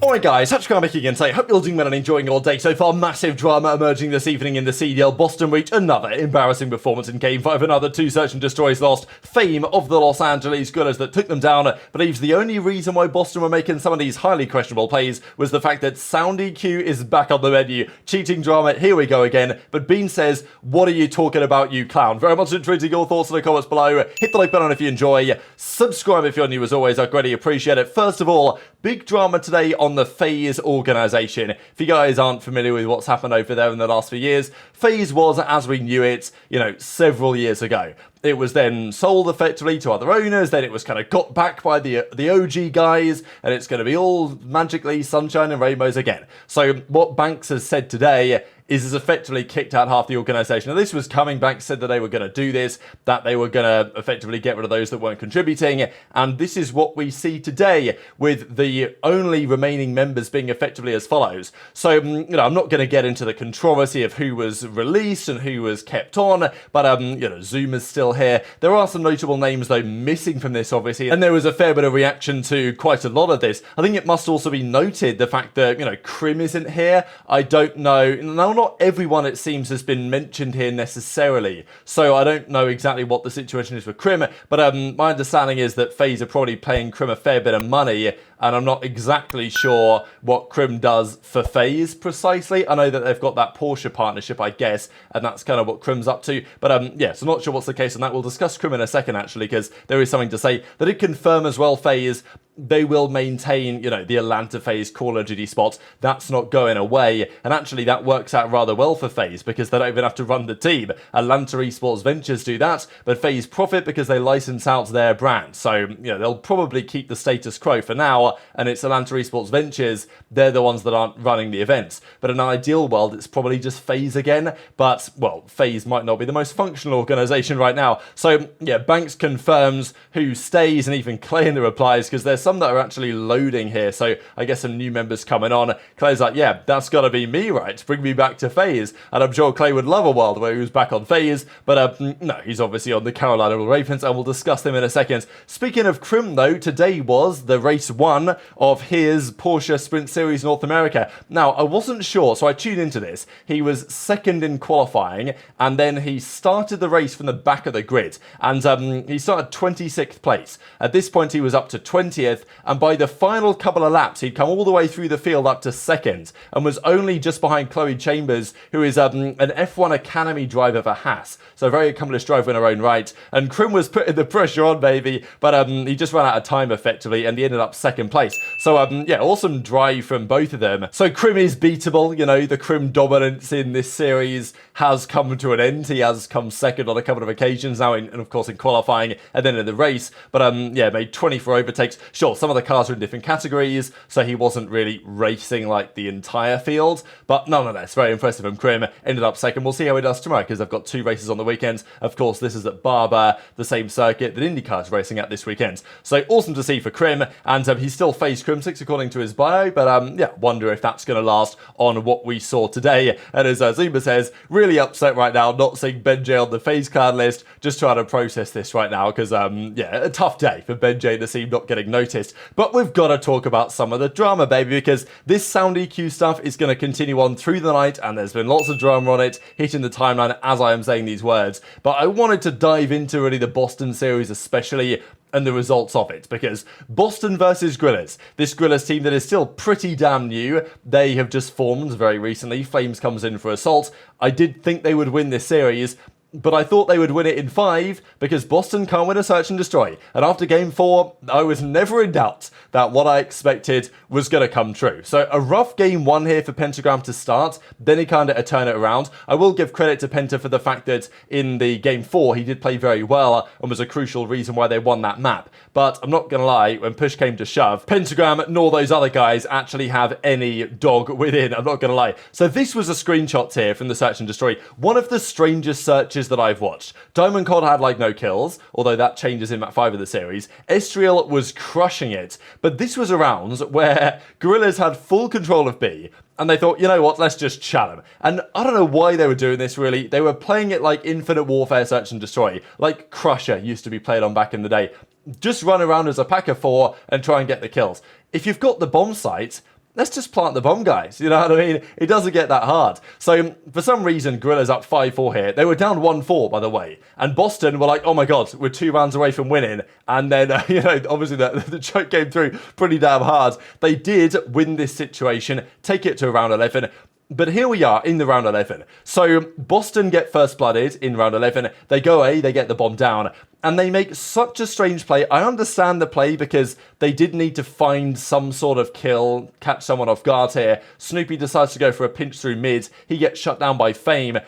Alright guys, HyDra back again today. Hope you're doing well and enjoying your day so far. Massive drama emerging this evening in the CDL. Boston reached another embarrassing performance in Game 5. Another 2 search and destroys lost. Fame of the Los Angeles Gunners that took them down believes the only reason why Boston were making some of these highly questionable plays was the fact that SoundEQ is back on the menu. Cheating drama, here we go again. But Bean says, what are you talking about, you clown? Very much intriguing your thoughts in the comments below. Hit the like button if you enjoy. Subscribe if you're new as always, I'd greatly appreciate it. First of all, big drama today on the FaZe organization. If you guys aren't familiar with what's happened over there in the last few years, FaZe was, as we knew it, several years ago. It was then sold effectively to other owners, then it was kind of got back by the OG guys, and it's going to be all magically sunshine and rainbows again. So what Banks has said today is effectively kicked out half the organisation. Now this was coming. Banks said that they were going to do this, that they were going to effectively get rid of those that weren't contributing, and this is what we see today with the only remaining members being effectively as follows. So, I'm not going to get into the controversy of who was released and who was kept on, but, Zoom is still here. There are some notable names though missing from this obviously, and there was a fair bit of reaction to quite a lot of this. I think it must also be noted the fact that, Krim isn't here. I don't know. Now, not everyone, it seems, has been mentioned here necessarily, so I don't know exactly what the situation is with Krim, but my understanding is that FaZe are probably paying Krim a fair bit of money, and I'm not exactly sure what Krim does for FaZe precisely. I know that they've got that Porsche partnership, I guess, and that's kind of what Krim's up to, but yeah, so not sure what's the case on that. We'll discuss Krim in a second, actually, because there is something to say. That did confirm as well, FaZe, they will maintain, the Atlanta FaZe Call of Duty spots. That's not going away, and actually that works out rather well for FaZe because they don't even have to run the team. Atlanta Esports Ventures do that, but FaZe profit because they license out their brand. So, they'll probably keep the status quo for now, and it's Atlanta Esports Ventures. They're the ones that aren't running the events. But in an ideal world, it's probably just FaZe again, but, well, FaZe might not be the most functional organisation right now. So, yeah, Banks confirms who stays, and even Clay in the replies, because there's some that are actually loading here, so I guess some new members coming on. Clay's like, yeah, that's gotta be me, right? Bring me back to FaZe. And I'm sure Clay would love a world where he was back on FaZe, but no, he's obviously on the Carolina Ravens, and we'll discuss them in a second. Speaking of Krim, though, today was the race 1 of his Porsche Sprint Series North America. Now, I wasn't sure, so I tuned into this. He was second in qualifying, and then he started the race from the back of the grid, and he started 26th place. At this point, he was up to 20th, and by the final couple of laps, he'd come all the way through the field up to second, and was only just behind Chloe Chambers, who is an F1 Academy driver for Haas, so a very accomplished driver in her own right. And Krim was putting the pressure on, baby, but he just ran out of time effectively, and he ended up second place. So yeah, awesome drive from both of them. So Krim is beatable. The Krim dominance in this series has come to an end. He has come second on a couple of occasions now, and of course in qualifying and then in the race, but yeah, made 24 overtakes. Sure, some of the cars are in different categories, so he wasn't really racing like the entire field, but nonetheless, very impressive from Krim. Ended up second. We'll see how he does tomorrow, because I've got 2 races on the weekend. Of course, this is at Barber, the same circuit that IndyCar's racing at this weekend. So awesome to see for Krim, and he's still FaZe Crimsix according to his bio, but yeah, wonder if that's going to last on what we saw today. And as Zuma says, really upset right now, not seeing BenJ on the FaZe clan list, just trying to process this right now, because yeah, a tough day for BenJ and the team not getting noticed. But we've got to talk about some of the drama, baby, because this SoundEQ stuff is going to continue on through the night, and there's been lots of drama on it, hitting the timeline as I am saying these words. But I wanted to dive into really the Boston series especially, and the results of it, because Boston versus Grillers, this Grillers team that is still pretty damn new, they have just formed very recently. Flames comes in for Assault. I did think they would win this series, but I thought they would win it in 5 because Boston can't win a search and destroy. And after game 4, I was never in doubt that what I expected was going to come true. So a rough game 1 here for Pentagrxm to start, then he kind of turn it around. I will give credit to Penta for the fact that in the game 4, he did play very well and was a crucial reason why they won that map. But I'm not going to lie, when push came to shove, Pentagrxm nor those other guys actually have any dog within. I'm not going to lie. So this was a screenshot here from the search and destroy. One of the strangest searches that I've watched. Diamond Cod had like no kills, although that changes in map 5 of the series. Estriel was crushing it, but this was a round where Gorillas had full control of B, and they thought, you know what, let's just chat them. And I don't know why they were doing this, really. They were playing it like Infinite Warfare Search and Destroy, like Crusher used to be played on back in the day. Just run around as a pack of 4 and try and get the kills. If you've got the bomb site, let's just plant the bomb, guys. You know what I mean? It doesn't get that hard. So for some reason, Gorilla's up 5-4 here. They were down 1-4, by the way. And Boston were like, oh my God, we're 2 rounds away from winning. And then, you know, obviously the choke came through pretty damn hard. They did win this situation, take it to round 11. But here we are in the round 11. So Boston get first blooded in round 11. They go A, they get the bomb down. And they make such a strange play. I understand the play because they did need to find some sort of kill, catch someone off guard here. Snoopy decides to go for a pinch through mid. He gets shut down by Fame.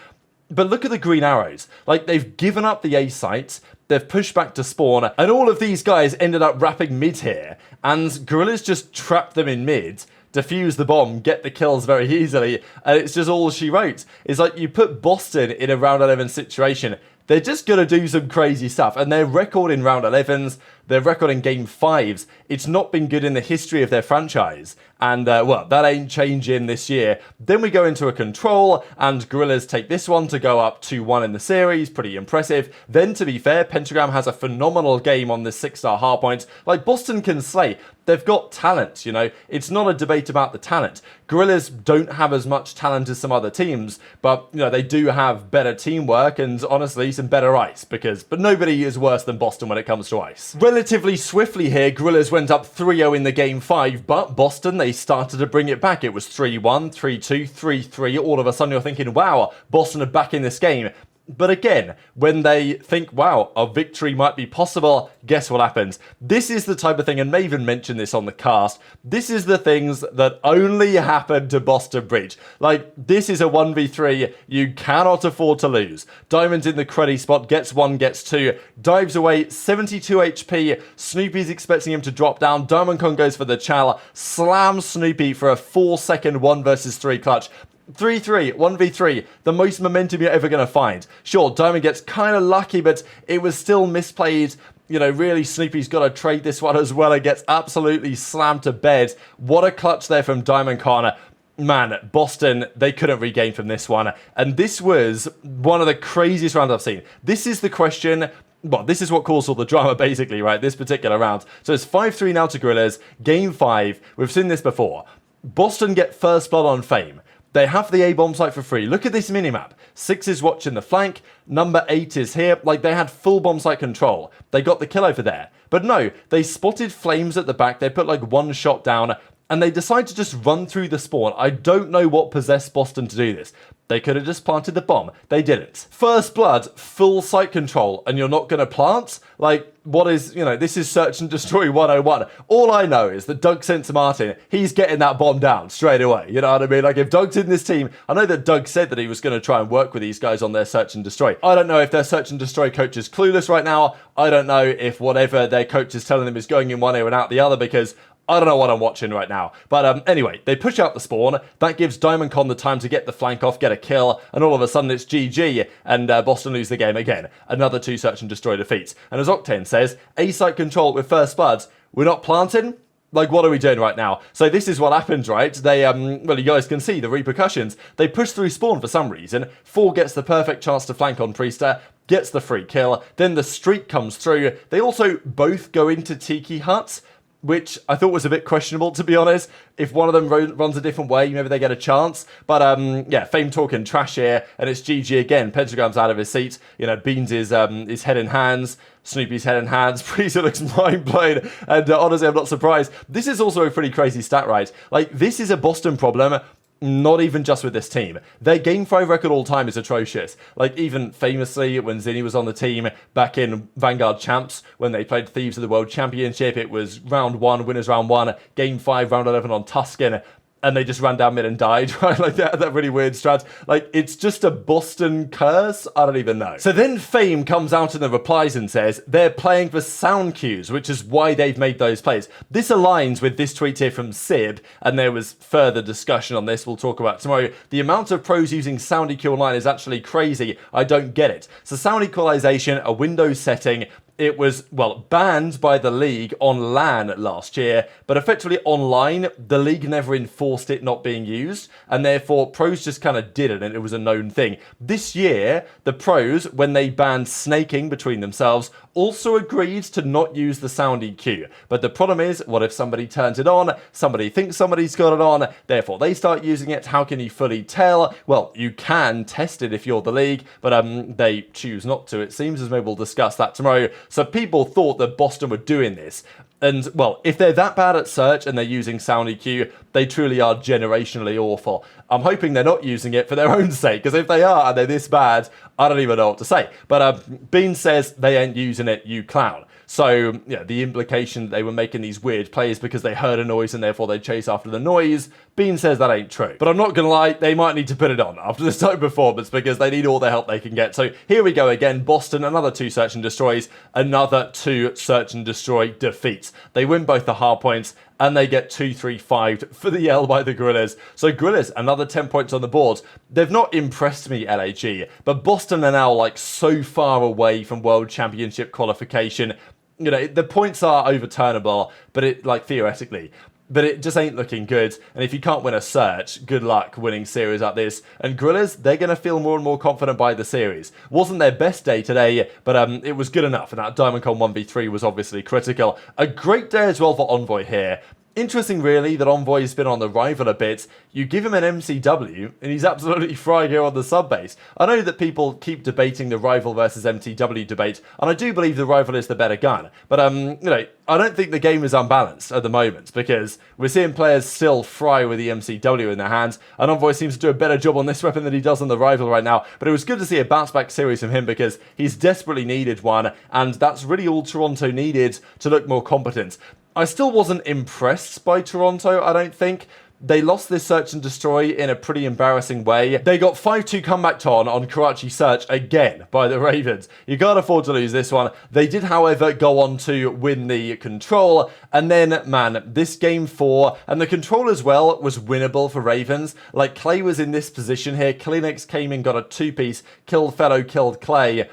But look at the green arrows. Like, they've given up the A site. They've pushed back to spawn. And all of these guys ended up wrapping mid here. And Gorillas just trapped them in mid, defuse the bomb, get the kills very easily, and it's just all she wrote. It's like you put Boston in a round 11 situation, they're just going to do some crazy stuff, and their record in round 11s, their record in game 5s, it's not been good in the history of their franchise, and well, that ain't changing this year. Then we go into a control, and Gorillas take this one to go up 2-1 in the series, pretty impressive. Then, to be fair, Pentagrxm has a phenomenal game on this 6-star hardpoint. Like, Boston can slay. They've got talent, you know. It's not a debate about the talent. Gorillas don't have as much talent as some other teams, but, you know, they do have better teamwork and, honestly, some better ice, but nobody is worse than Boston when it comes to ice. Relatively swiftly here, Gorillas went up 3-0 in the game 5, but Boston, they started to bring it back. It was 3-1, 3-2, 3-3. All of a sudden, you're thinking, wow, Boston are back in this game. But again, when they think, wow, a victory might be possible, guess what happens? This is the type of thing, and Maven mentioned this on the cast, this is the things that only happen to Boston Bridge. Like, this is a 1v3 you cannot afford to lose. Diamond's in the cruddy spot, gets 1, gets 2, dives away, 72 HP, Snoopy's expecting him to drop down, Diamond Con goes for the chal, slams Snoopy for a 4-second 1 versus 3 clutch. 3-3, 1v3, the most momentum you're ever going to find. Sure, Diamond gets kind of lucky, but it was still misplayed. You know, really, Snoopy's got to trade this one as well. It gets absolutely slammed to bed. What a clutch there from Diamond Con. Man, Boston, they couldn't regain from this one. And this was one of the craziest rounds I've seen. This is the question. Well, this is what caused all the drama, basically, right? This particular round. So it's 5-3 now to Gorillas. Game 5. We've seen this before. Boston get first blood on Fame. They have the A-bomb site for free. Look at this minimap. 6 is watching the flank. Number 8 is here. Like, they had full bomb site control. They got the kill over there. But no, they spotted flames at the back. They put like 1 shot down, and they decide to just run through the spawn. I don't know what possessed Boston to do this. They could have just planted the bomb. They didn't. First blood, full site control, and you're not going to plant? Like, what is, you know, this is search and destroy 101. All I know is that Doug sent to Martin, he's getting that bomb down straight away. You know what I mean? Like, if Doug's in this team, I know that Doug said that he was going to try and work with these guys on their search and destroy. I don't know if their search and destroy coach is clueless right now. I don't know if whatever their coach is telling them is going in one ear and out the other, because I don't know what I'm watching right now. But anyway, they push out the spawn. That gives Diamond Con the time to get the flank off, get a kill, and all of a sudden it's GG, and Boston lose the game again. Another 2 search and destroy defeats. And as Octane says, A-site control with first bloods. We're not planting? Like, what are we doing right now? So this is what happens, right? They, well, you guys can see the repercussions. They push through spawn for some reason. 4 gets the perfect chance to flank on Priestahh, gets the free kill. Then the streak comes through. They also both go into Tiki Huts, which I thought was a bit questionable, to be honest. If one of them runs a different way, maybe they get a chance. But, yeah, Fame talking trash here, and it's GG again. Pentagrxm's out of his seat. You know, Beans is his head in hands. Snoopy's head in hands. Priestahh looks mind-blown. And honestly, I'm not surprised. This is also a pretty crazy stat, right? Like, this is a Boston problem. Not even just with this team. Their Game 5 record all time is atrocious. Like, even famously, when Zinni was on the team back in Vanguard Champs, when they played Thieves at the World Championship, it was round 1, winners round 1, Game 5, round 11 on Tuscan, and they just ran down mid and died, right? Like, that really weird strat. Like, it's just a Boston curse? I don't even know. So then Fame comes out in the replies and says they're playing for sound cues, which is why they've made those plays. This aligns with this tweet here from Sib, and there was further discussion on this we'll talk about tomorrow. The amount of pros using sound EQ online is actually crazy. I don't get it. So sound equalization, a Windows setting, it was, well, banned by the league on LAN last year, but effectively online, the league never enforced it not being used, and therefore pros just kind of did it, and it was a known thing. This year, the pros, when they banned snaking between themselves, also agreed to not use the sound EQ. But the problem is, what if somebody turns it on, somebody thinks somebody's got it on, therefore they start using it? How can you fully tell? Well, you can test it if you're the league, but they choose not to, it seems, as maybe we'll discuss that tomorrow. So people thought that Boston were doing this. And, well, if they're that bad at search and they're using sound EQ, they truly are generationally awful. I'm hoping they're not using it for their own sake, because if they are and they're this bad, I don't even know what to say. But Bean says they ain't using it, you clown. So, yeah, the implication that they were making these weird plays because they heard a noise and therefore they chase after the noise, Bean says that ain't true. But I'm not gonna lie, they might need to put it on after this type of performance because they need all the help they can get. So here we go again, Boston, another 2 search and destroys, another 2 search and destroy defeats. They win both the hard points and they get 2-3-5'd for the L by the Gorillas. So Gorillas, another 10 points on the board. They've not impressed me, LAG, but Boston are now like so far away from World Championship qualification. You know, the points are overturnable, but it, like, theoretically, but it just ain't looking good. And if you can't win a search, good luck winning series like this. And Gorillas, they're going to feel more and more confident by the series. Wasn't their best day today, but it was good enough. And that Diamondcon 1v3 was obviously critical. A great day as well for Envoy here. Interesting, really, that Envoy has been on the ReeaL a bit. You give him an MCW, and he's absolutely frying here on the sub base. I know that people keep debating the ReeaL versus MTW debate, and I do believe the ReeaL is the better gun. But, you know, I don't think the game is unbalanced at the moment, because we're seeing players still fry with the MCW in their hands, and Envoy seems to do a better job on this weapon than he does on the ReeaL right now. But it was good to see a bounce-back series from him, because he's desperately needed one, and that's really all Toronto needed to look more competent. I still wasn't impressed by Toronto, I don't think. They lost this search and destroy in a pretty embarrassing way. They got 5-2 comeback on Karachi search again by the Ravens. You can't afford to lose this one. They did, however, go on to win the control. And then, man, this game 4, and the control as well, was winnable for Ravens. Like, Clay was in this position here. CleanX came in, got a 2-piece, killed Fellow, killed Clay.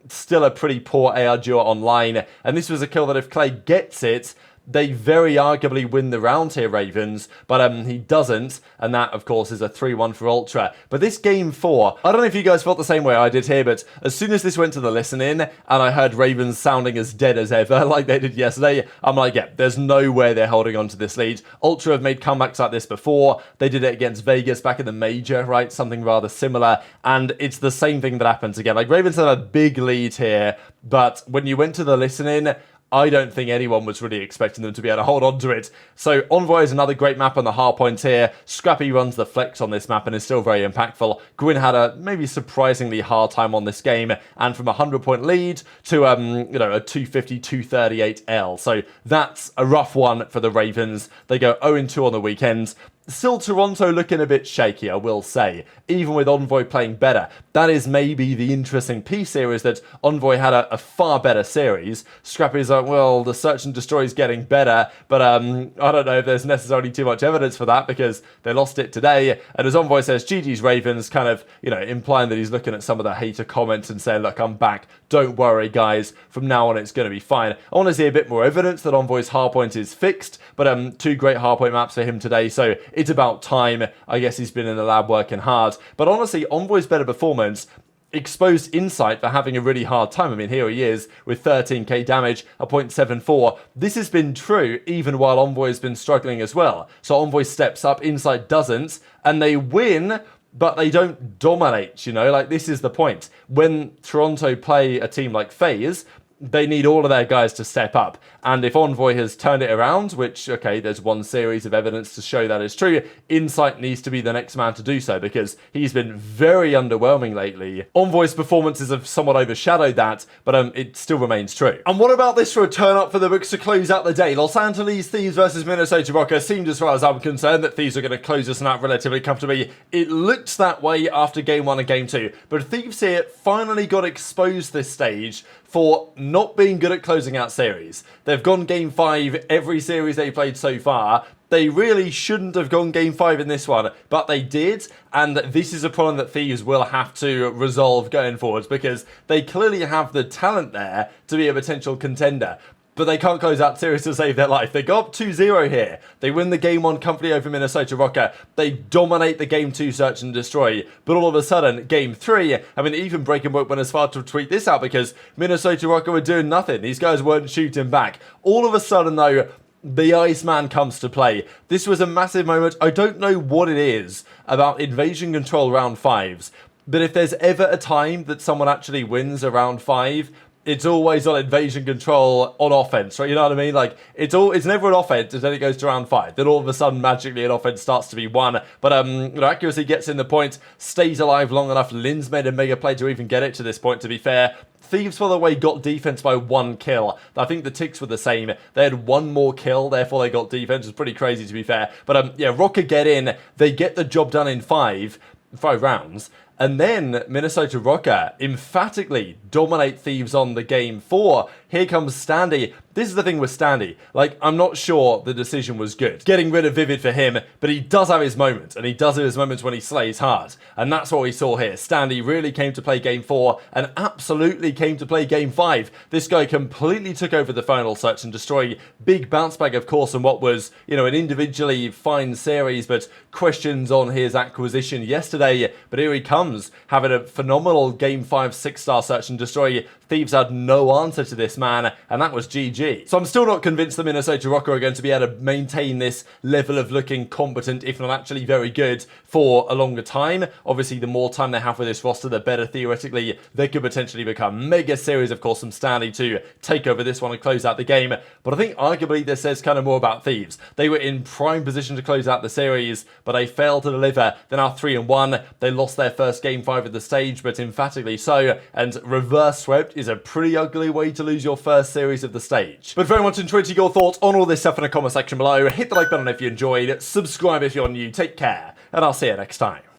Still a pretty poor AR duo online. And this was a kill that if Clay gets it, they very arguably win the round here, Ravens, but he doesn't, and that, of course, is a 3-1 for Ultra. But this game 4, I don't know if you guys felt the same way I did here, but as soon as this went to the listen-in, and I heard Ravens sounding as dead as ever, like they did yesterday, I'm like, yeah, there's no way they're holding on to this lead. Ultra have made comebacks like this before. They did it against Vegas back in the Major, right? Something rather similar, and it's the same thing that happens again. Like, Ravens have a big lead here, but when you went to the listen-in, I don't think anyone was really expecting them to be able to hold on to it. So Envoy is another great map on the hard points here. Scrappy runs the flex on this map and is still very impactful. Gwyn had a maybe surprisingly hard time on this game, and from a 100-point lead to you know, a 250-238 L. So that's a rough one for the Ravens. They go 0-2 on the weekend. Still Toronto looking a bit shaky, I will say, even with Envoy playing better. That is maybe the interesting piece here, is that Envoy had a far better series. Scrappy's like, well, the search and destroy is getting better, but I don't know if there's necessarily too much evidence for that, because they lost it today. And as Envoy says, GG's Ravens, kind of, you know, implying that he's looking at some of the hater comments and saying, look, I'm back. Don't worry, guys. From now on, it's going to be fine. I want to see a bit more evidence that Envoy's hardpoint is fixed, but 2 great hardpoint maps for him today, so it's about time. I guess he's been in the lab working hard. But honestly, Envoy's better performance exposed Insight for having a really hard time. I mean, here he is with 13k damage, a 0.74. This has been true even while Envoy has been struggling as well. So Envoy steps up, Insight doesn't, and they win, but they don't dominate, you know? Like, this is the point. When Toronto play a team like FaZe, they need all of their guys to step up. And if Envoy has turned it around, which, okay, there's one series of evidence to show that is true, Insight needs to be the next man to do so, because he's been very underwhelming lately. Envoy's performances have somewhat overshadowed that, but it still remains true. And what about this for a turn up for the books to close out the day? Los Angeles Thieves versus Minnesota Rocker seemed, as far as I'm concerned, that Thieves are going to close this one out relatively comfortably. It looked that way after Game 1 and Game 2, but Thieves here finally got exposed this stage for not being good at closing out series. They've gone Game 5 every series they played so far. They really shouldn't have gone Game 5 in this one, but they did, and this is a problem that Thieves will have to resolve going forwards, because they clearly have the talent there to be a potential contender. but they can't close out series to save their life. They go up 2-0 here. They win the game 1 comfortably over Minnesota Rocker. They dominate the game 2 search and destroy. But all of a sudden, game 3, I mean, even Breaking Book went as far to tweet this out because Minnesota Rocker were doing nothing. These guys weren't shooting back. All of a sudden, though, the Iceman comes to play. This was a massive moment. I don't know what it is about Invasion Control round 5s, but if there's ever a time that someone actually wins a round 5, it's always on Invasion Control on offense, right? You know what I mean? Like, it's never an offense until it goes to round 5. Then all of a sudden, magically, an offense starts to be won. But, accuracy gets in the point, stays alive long enough. Lin's made a mega play to even get it to this point, to be fair. Thieves, by the way, got defense by 1 kill. I think the ticks were the same. They had 1 more kill, therefore they got defense. It's pretty crazy, to be fair. But, yeah, Rocker get in. They get the job done in 5 rounds. And then Minnesota Rocker emphatically dominate Thieves on the game 4. Here comes Standy. This is the thing with Standy. Like, I'm not sure the decision was good. Getting rid of Vivid for him, but he does have his moments, and he does have his moments when he slays hard. And that's what we saw here. Standy really came to play game 4, and absolutely came to play game 5. This guy completely took over the final search and destroy. Big bounce back, of course, on what was, you know, an individually fine series, but questions on his acquisition yesterday. But here he comes, having a phenomenal game 5 6-star search and destroy. Thieves had no answer to this man, and that was GG. So I'm still not convinced the Minnesota Rocker are going to be able to maintain this level of looking competent, if not actually very good, for a longer time. Obviously, the more time they have with this roster, the better theoretically they could potentially become. Mega series, of course, from Stanley to take over this one and close out the game. But I think arguably this says kind of more about Thieves. They were in prime position to close out the series, but they failed to deliver. They're now 3-1. They lost their first game 5 at the stage, but emphatically so. And reverse swept is a pretty ugly way to lose your first series of the stage. But very much enjoyed your thoughts on all this stuff in the comment section below. Hit the like button if you enjoyed, subscribe if you're new, take care, and I'll see you next time.